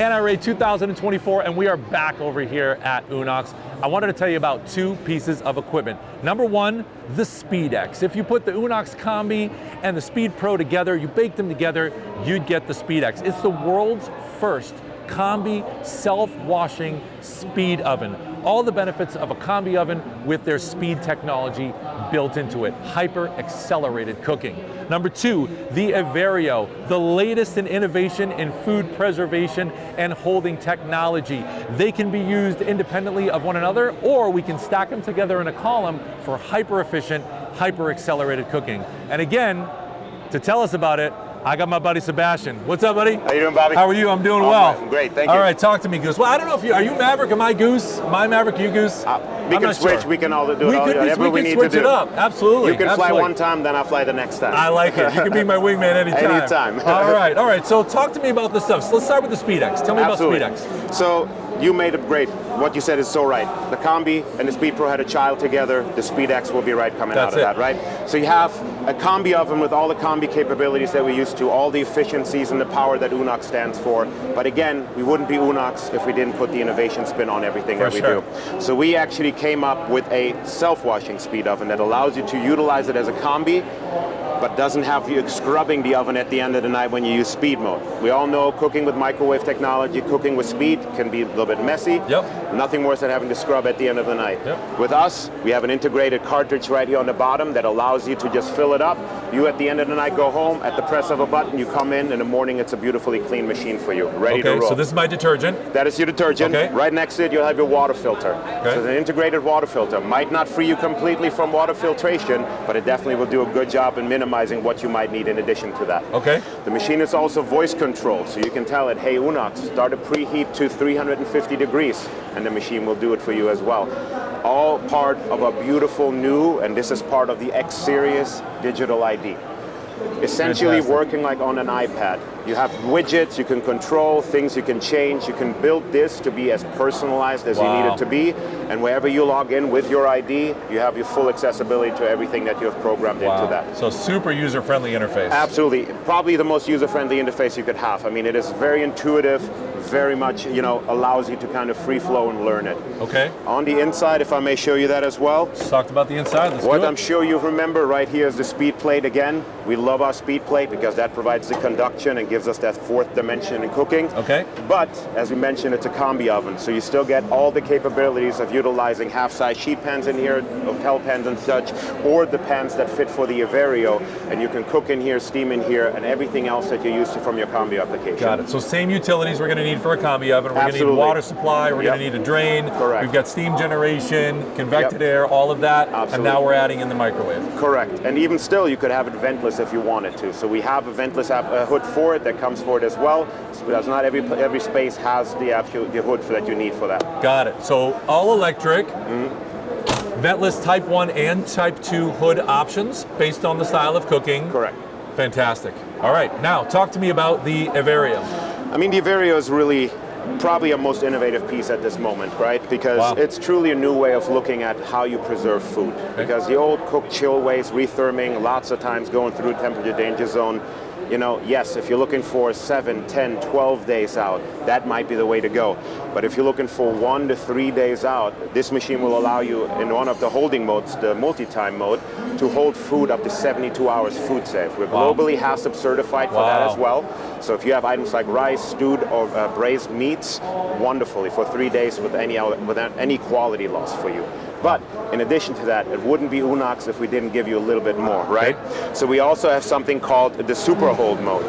NRA 2024, and we are back over here at Unox. I wanted to tell you about two pieces of equipment. Number one, the SPEED-X. If you put the Unox Combi and the Speed Pro together, you bake them together, you'd get the SPEED-X. It's the world's first Combi self-washing speed oven. All the benefits of a Combi oven with their speed technology built into it. Hyper-accelerated cooking. Number two, the Evereo, the latest in innovation in food preservation and holding technology. They can be used independently of one another, or we can stack them together in a column for hyper-efficient, hyper-accelerated cooking. And again, to tell us about it, I got my buddy Sebastian. What's up, buddy? How you doing, Bobby? How are you? I'm doing well. I'm great, thank you. All right, talk to me, Goose. Well, I don't know if you, are you Maverick? Am I Goose? Am I Maverick, you Goose? We can switch, we can all do it, whatever we need to do. We can switch it up, absolutely. You can fly one time, then I'll fly the next time. I like it. You can be my wingman anytime. Anytime. All right. So talk to me about this stuff. So let's start with the SPEED-X. Tell me about SPEED-X. So you made it great. What you said is so right. The Combi and the Speed Pro had a child together. The SPEED-X will be right coming out of that, right? So you have a Combi oven with all the Combi capabilities that we're used to, all the efficiencies and the power that Unox stands for. But again, we wouldn't be Unox if we didn't put the innovation spin on everything that we do. So we actually came up with a self-washing speed oven that allows you to utilize it as a Combi, but doesn't have you scrubbing the oven at the end of the night when you use speed mode. We all know cooking with microwave technology, cooking with speed can be a little bit messy. Yep. Nothing worse than having to scrub at the end of the night. Yep. With us, we have an integrated cartridge right here on the bottom that allows you to just fill it up. You at the end of the night go home, at the press of a button, you come in the morning, it's a beautifully clean machine for you, ready to roll. So this is my detergent. That is your detergent. Right next to it, you'll have your water filter. So it's an integrated water filter. Might not free you completely from water filtration, but it definitely will do a good job in minimizing what you might need in addition to that. The machine is also voice controlled, so you can tell it, hey Unox, start a preheat to 350 degrees, and the machine will do it for you as well. All part of a beautiful new, and this is part of the X Series digital ID. Essentially working like on an iPad. You have widgets you can control, things you can change. You can build this to be as personalized as you need it to be. And wherever you log in with your ID, you have your full accessibility to everything that you have programmed into that. So super user-friendly interface. Absolutely. Probably the most user-friendly interface you could have. I mean, it is very intuitive, very much, allows you to kind of free flow and learn it. On the inside, if I may show you that as well. Let's talk about the inside. What I'm sure you remember right here is the SPEED-Plate again. We love our SPEED-Plate because that provides the conduction and gives us that fourth dimension in cooking. But as we mentioned, it's a Combi oven, so you still get all the capabilities of utilizing half-size sheet pans in here, hotel pans and such, or the pans that fit for the Evereo, and you can cook in here, steam in here, and everything else that you're used to from your Combi application. Got it. So same utilities we're going to need for a Combi oven. We're going to need water supply, we're going to need a drain. We've got steam generation, convected air, all of that, and now we're adding in the microwave. Correct. And even still, you could have it ventless if you wanted to. So we have a ventless hood for it that comes for it as well. So because not every space has the hood that you need for that. Got it. So all electric, ventless Type 1 and Type 2 hood options based on the style of cooking. Correct. Fantastic. All right, now talk to me about the Evereo. I mean, the Evereo is really probably a most innovative piece at this moment, right? Because it's truly a new way of looking at how you preserve food. Because the old cook chill ways, retherming, lots of times going through temperature danger zone, yes, if you're looking for 7, 10, 12 days out, that might be the way to go. But if you're looking for 1 to 3 days out, this machine will allow you in one of the holding modes, the multi-time mode, to hold food up to 72 hours food safe. We're globally HACCP certified for that as well. So if you have items like rice, stewed or braised meats, wonderfully for 3 days without any quality loss for you. But in addition to that, it wouldn't be Unox if we didn't give you a little bit more, right? So we also have something called the Super Hold mode.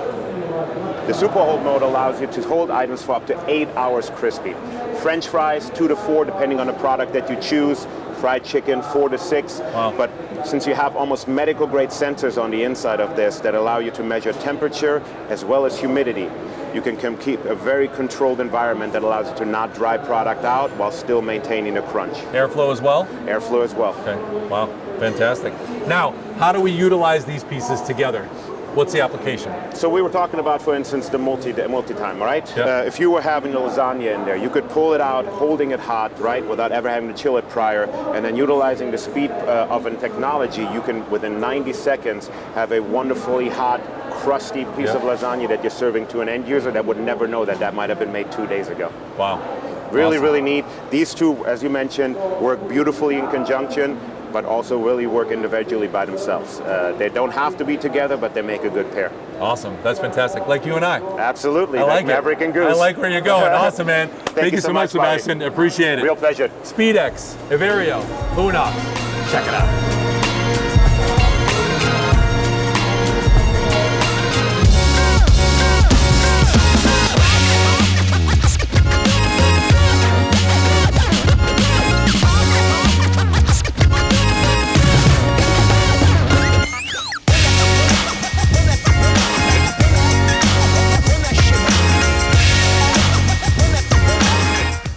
The Super Hold mode allows you to hold items for up to 8 hours crispy. French fries, 2 to 4, depending on the product that you choose. Fried chicken, 4 to 6. But since you have almost medical grade sensors on the inside of this that allow you to measure temperature as well as humidity, you can keep a very controlled environment that allows you to not dry product out while still maintaining a crunch. Airflow as well? Airflow as well. Okay, wow, fantastic. Now, how do we utilize these pieces together? What's the application? So we were talking about, for instance, the multi-time, right? If you were having the lasagna in there, you could pull it out, holding it hot, right, without ever having to chill it prior, and then utilizing the speed oven technology, you can, within 90 seconds, have a wonderfully hot, crusty piece of lasagna that you're serving to an end user that would never know that that might have been made 2 days ago. Wow. Really, Awesome. really neat. These two, as you mentioned, work beautifully in conjunction, but also really work individually by themselves. They don't have to be together, but they make a good pair. Awesome. That's fantastic. Like you and I. Absolutely. I like Maverick it. and Goose. I like where you're going. Awesome, man. Thank you so much, buddy. Sebastian. Appreciate it. Real pleasure. SPEED-X, Evereo, Unox. Check it out.